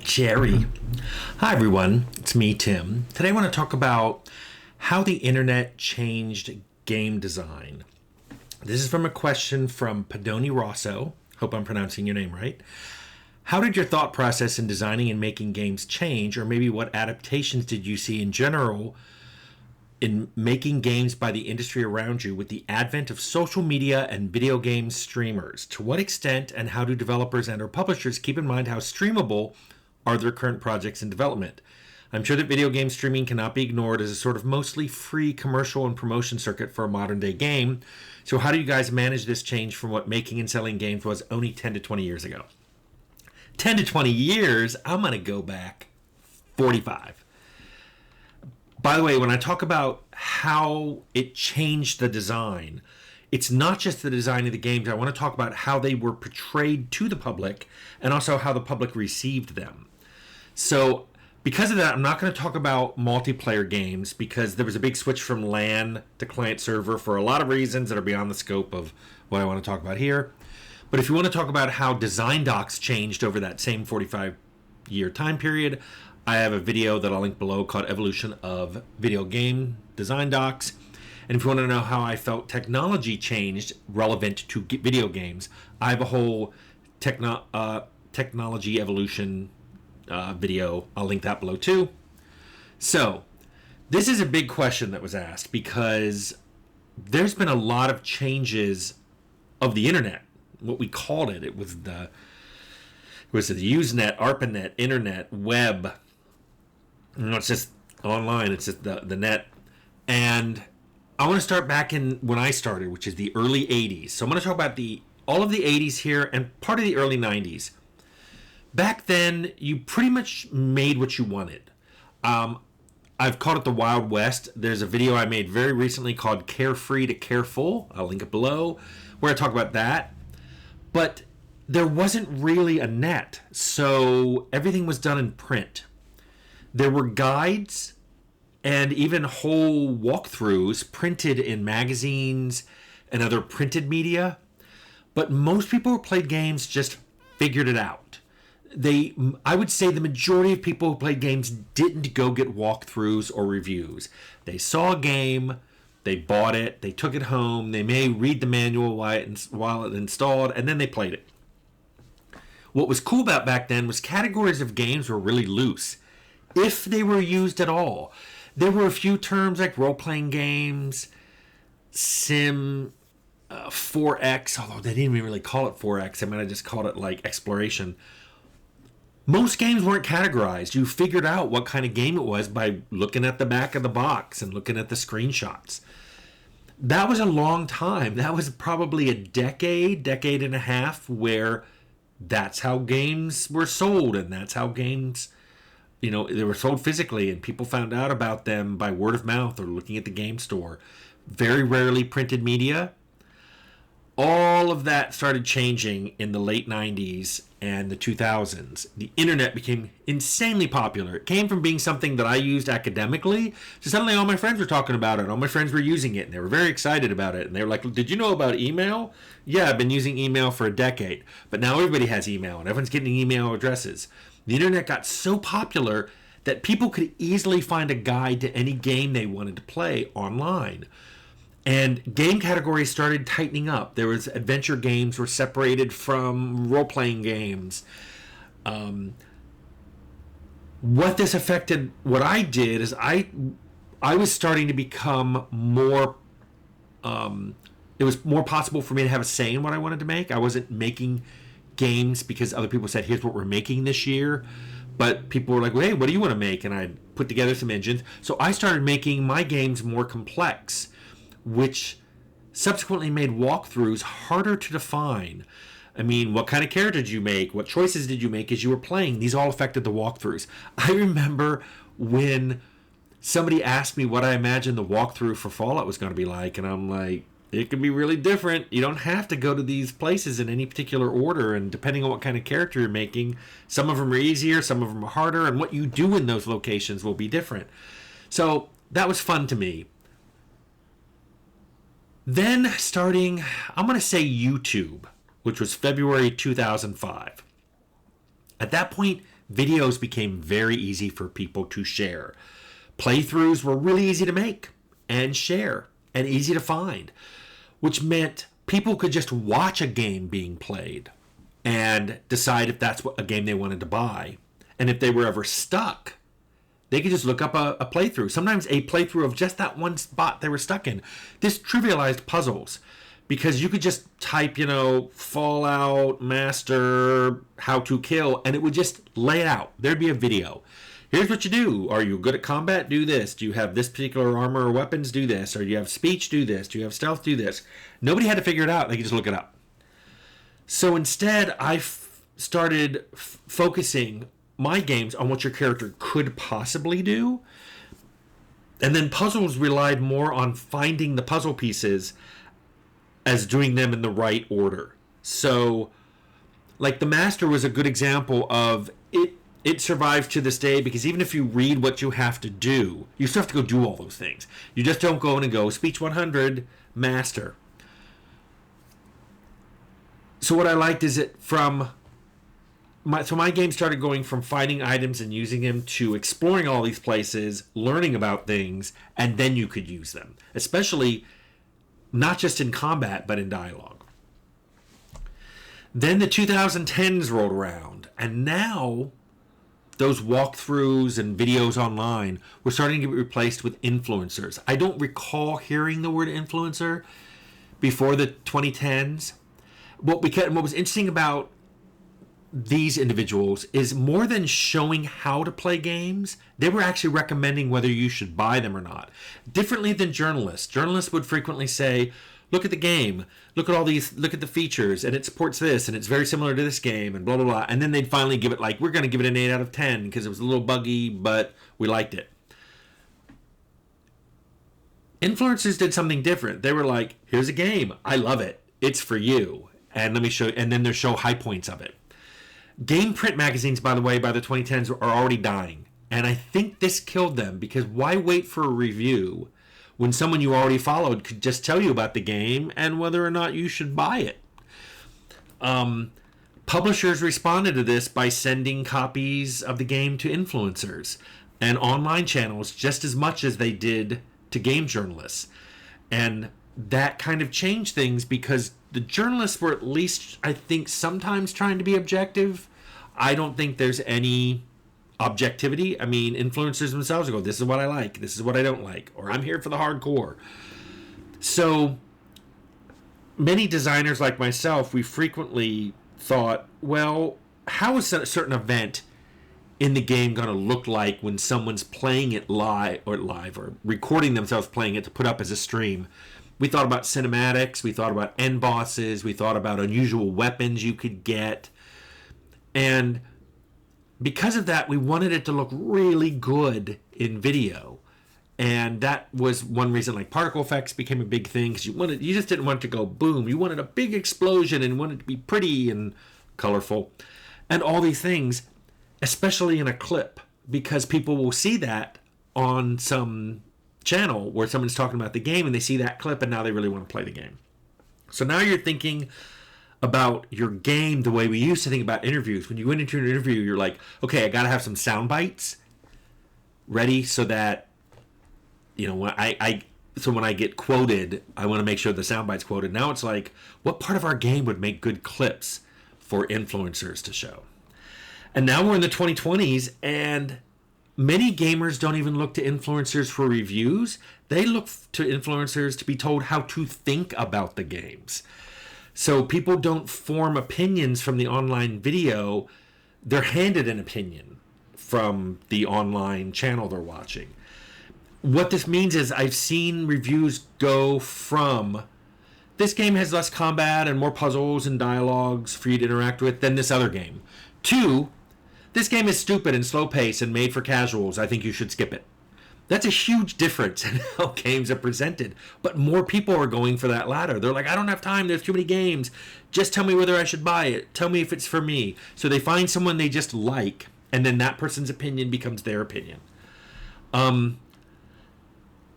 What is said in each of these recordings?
Jerry. Hi, everyone. It's me, Tim. Today I want to talk about how the internet changed game design. This is from a question from Padoni Rosso. Hope I'm pronouncing your name right. How did your thought process in designing and making games change, or maybe what adaptations did you see in general in making games by the industry around you with the advent of social media and video game streamers? To what extent and how do developers and or publishers keep in mind how streamable are their current projects in development? I'm sure that video game streaming cannot be ignored as a sort of mostly free commercial and promotion circuit for a modern day game. So how do you guys manage this change from what making and selling games was only 10 to 20 years ago? 10 to 20 years, I'm going to go back 45. By the way, when I talk about how it changed the design, it's not just the design of the games. I want to talk about how they were portrayed to the public and also how the public received them. So because of that, I'm not going to talk about multiplayer games because there was a big switch from LAN to client server for a lot of reasons that are beyond the scope of what I want to talk about here. But if you want to talk about how design docs changed over that same 45-year time period, I have a video that I'll link below called Evolution of Video Game Design Docs. And if you want to know how I felt technology changed relevant to video games, I have a whole technology evolution video. I'll link that below too. So this is a big question that was asked because there's been a lot of changes of the internet, what we called it. It was the Usenet, ARPANET, internet, web. It's just online. It's just the net. And I want to start back in when I started, which is the early 80s. So I'm going to talk about all of the 80s here and part of the early 90s. Back then, you pretty much made what you wanted. I've called it the Wild West. There's a video I made very recently called Carefree to Careful. I'll link it below, where I talk about that. But there wasn't really a net, so everything was done in print. There were guides and even whole walkthroughs printed in magazines and other printed media, but most people who played games just figured it out. I would say the majority of people who played games didn't go get walkthroughs or reviews. They saw a game, they bought it, they took it home, they may read the manual while it installed, and then they played it. What was cool about back then was categories of games were really loose, if they were used at all. There were a few terms like role-playing games, sim, 4X, although they didn't even really call it 4X. I might have just called it like exploration. Most games weren't categorized. You figured out what kind of game it was by looking at the back of the box and looking at the screenshots. That was a long time. That was probably a decade and a half where that's how games were sold, and that's how games, they were sold physically, and people found out about them by word of mouth or looking at the game store. Very rarely printed media. All of that started changing in the late 90s and the 2000s. The internet became insanely popular. It came from being something that I used academically to suddenly all my friends were talking about it. All my friends were using it, and they were very excited about it. And they were like, did you know about email? Yeah, I've been using email for a decade. But now everybody has email, and everyone's getting email addresses. The internet got so popular that people could easily find a guide to any game they wanted to play online. And game categories started tightening up. There was adventure games were separated from role-playing games. What this affected, what I did is I was starting to become more, it was more possible for me to have a say in what I wanted to make. I wasn't making games because other people said, here's what we're making this year. But people were like, hey, what do you want to make? And I put together some engines. So I started making my games more complex, which subsequently made walkthroughs harder to define. I mean, what kind of character did you make? What choices did you make as you were playing? These all affected the walkthroughs. I remember when somebody asked me what I imagined the walkthrough for Fallout was going to be like, and I'm like, it can be really different. You don't have to go to these places in any particular order, and depending on what kind of character you're making, some of them are easier, some of them are harder, and what you do in those locations will be different. So that was fun to me. Then starting, I'm going to say YouTube, which was February 2005. At that point, videos became very easy for people to share. Playthroughs were really easy to make and share and easy to find, which meant people could just watch a game being played and decide if that's what a game they wanted to buy. And if they were ever stuck, they could just look up a playthrough. Sometimes a playthrough of just that one spot they were stuck in. This trivialized puzzles because you could just type, Fallout Master How to Kill, and it would just lay it out. There'd be a video. Here's what you do. Are you good at combat? Do this. Do you have this particular armor or weapons? Do this. Or do you have speech? Do this. Do you have stealth? Do this. Nobody had to figure it out. They could just look it up. So instead, I started focusing my games on what your character could possibly do. And then puzzles relied more on finding the puzzle pieces as doing them in the right order. So, like, the Master was a good example of it. It survives to this day because even if you read what you have to do, you still have to go do all those things. You just don't go in and go, speech 100, Master. So what I liked is it my game started going from finding items and using them to exploring all these places, learning about things, and then you could use them. Especially not just in combat, but in dialogue. Then the 2010s rolled around, and now those walkthroughs and videos online were starting to get replaced with influencers. I don't recall hearing the word influencer before the 2010s. What was interesting about these individuals is more than showing how to play games, they were actually recommending whether you should buy them or not. Differently than journalists. Journalists would frequently say, look at the game, look at the features, and it supports this, and it's very similar to this game, and blah, blah, blah. And then they'd finally give it, we're going to give it an 8 out of 10 because it was a little buggy, but we liked it. Influencers did something different. They were like, here's a game. I love it. It's for you. And let me show you. And then they show high points of it. Game print magazines, by the way, by the 2010s are already dying. And I think this killed them because why wait for a review when someone you already followed could just tell you about the game and whether or not you should buy it? Publishers responded to this by sending copies of the game to influencers and online channels just as much as they did to game journalists. And that kind of changed things because the journalists were at least, I think, sometimes trying to be objective. I don't think there's any objectivity. I mean, influencers themselves go, this is what I like, this is what I don't like, or I'm here for the hardcore. So many designers like myself, we frequently thought, well, how is a certain event in the game going to look like when someone's playing it live or recording themselves playing it to put up as a stream? We thought about cinematics, we thought about end bosses, we thought about unusual weapons you could get. And because of that, we wanted it to look really good in video. And that was one reason particle effects became a big thing because you just didn't want it to go boom. You wanted a big explosion and wanted it to be pretty and colorful. And all these things, especially in a clip, because people will see that on some channel where someone's talking about the game and they see that clip and now they really want to play the game. So now you're thinking about your game the way we used to think about interviews. When you went into an interview, you're like, okay, I got to have some sound bites ready so that, when I get quoted, I want to make sure the sound bite's quoted. Now it's like, what part of our game would make good clips for influencers to show? And now we're in the 2020s and many gamers don't even look to influencers for reviews. They look to influencers to be told how to think about the games. So people don't form opinions from the online video. They're handed an opinion from the online channel they're watching. What this means is I've seen reviews go from this game has less combat and more puzzles and dialogues for you to interact with than this other game, to this game is stupid and slow paced and made for casuals. I think you should skip it. That's a huge difference in how games are presented. But more people are going for that latter. They're like, I don't have time. There's too many games. Just tell me whether I should buy it. Tell me if it's for me. So they find someone they just like, and then that person's opinion becomes their opinion.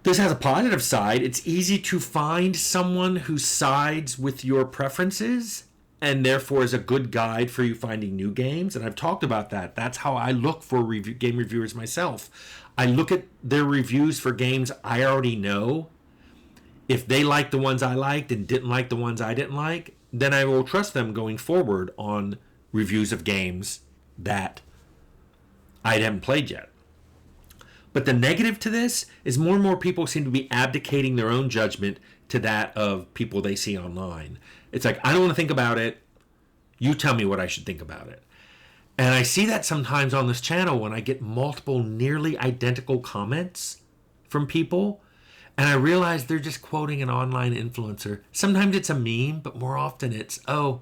This has a positive side. It's easy to find someone who sides with your preferences and therefore is a good guide for you finding new games. And I've talked about that. That's how I look for game reviewers myself. I look at their reviews for games I already know. If they liked the ones I liked and didn't like the ones I didn't like, then I will trust them going forward on reviews of games that I haven't played yet. But the negative to this is more and more people seem to be abdicating their own judgment to that of people they see online. It's like, I don't want to think about it. You tell me what I should think about it. And I see that sometimes on this channel when I get multiple nearly identical comments from people. And I realize they're just quoting an online influencer. Sometimes it's a meme, but more often it's, oh,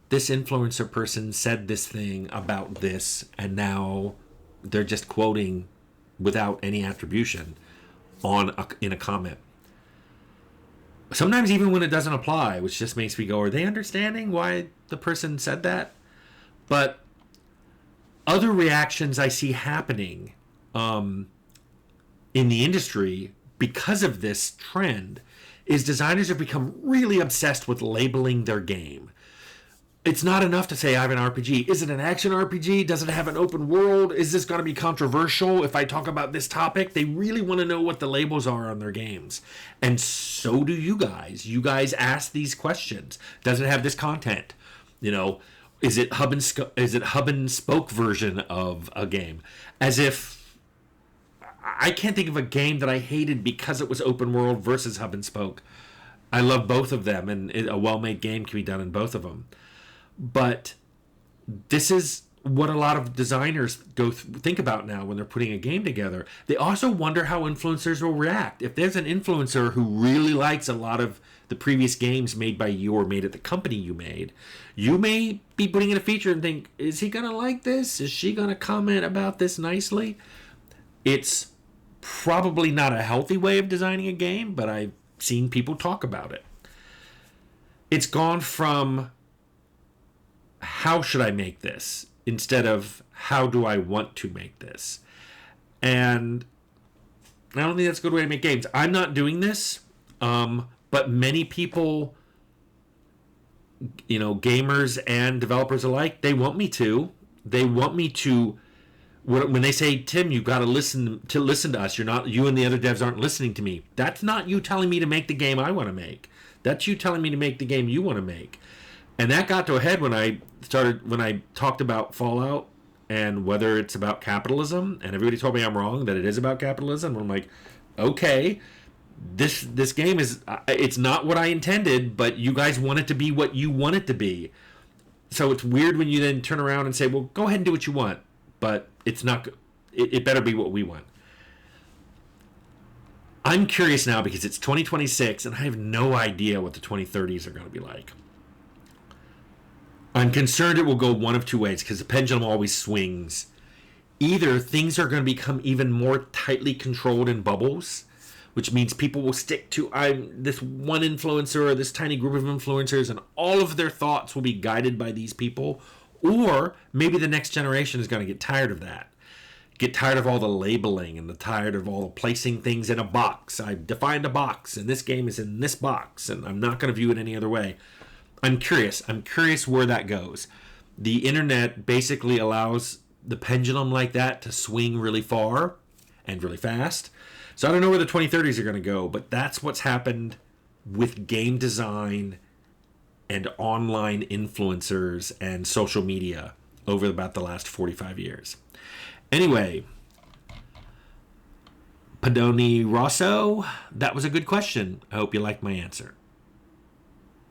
this influencer person said this thing about this, and now they're just quoting without any attribution in a comment. Sometimes even when it doesn't apply, which just makes me go, are they understanding why the person said that? But other reactions I see happening in the industry because of this trend is designers have become really obsessed with labeling their game. It's not enough to say I have an RPG. Is it an action RPG? Does it have an open world? Is this going to be controversial if I talk about this topic? They really want to know what the labels are on their games. And so do you guys. You guys ask these questions. Does it have this content? You know, is it hub and spoke version of a game? As if I can't think of a game that I hated because it was open world versus hub and spoke. I love both of them, and a well-made game can be done in both of them. But this is what a lot of designers think about now when they're putting a game together. They also wonder how influencers will react. If there's an influencer who really likes a lot of the previous games made by you or made at the company you made, you may be putting in a feature and think, is he going to like this? Is she going to comment about this nicely? It's probably not a healthy way of designing a game, but I've seen people talk about it. It's gone from how should I make this instead of how do I want to make this. And I don't think that's a good way to make games. I'm not doing this, but many people, you know, gamers and developers alike, they want me to. They want me to. When they say, Tim, you got to listen to us. You and the other devs aren't listening to me. That's not you telling me to make the game I want to make. That's you telling me to make the game you want to make. And that got to a head when I talked about Fallout and whether it's about capitalism, and everybody told me I'm wrong, that it is about capitalism. I'm like, okay, this game it's not what I intended, but you guys want it to be what you want it to be. So it's weird when you then turn around and say, well, go ahead and do what you want, but it's not. It better be what we want. I'm curious now because it's 2026 and I have no idea what the 2030s are going to be like. I'm concerned it will go one of two ways because the pendulum always swings. Either things are going to become even more tightly controlled in bubbles, which means people will stick to this one influencer or this tiny group of influencers and all of their thoughts will be guided by these people. Or maybe the next generation is going to get tired of that. Get tired of all the labeling and tired of all the placing things in a box. I've defined a box and this game is in this box and I'm not going to view it any other way. I'm curious. I'm curious where that goes. The internet basically allows the pendulum like that to swing really far and really fast. So I don't know where the 2030s are going to go, but that's what's happened with game design and online influencers and social media over about the last 45 years. Anyway, Padoni Rosso, that was a good question. I hope you liked my answer.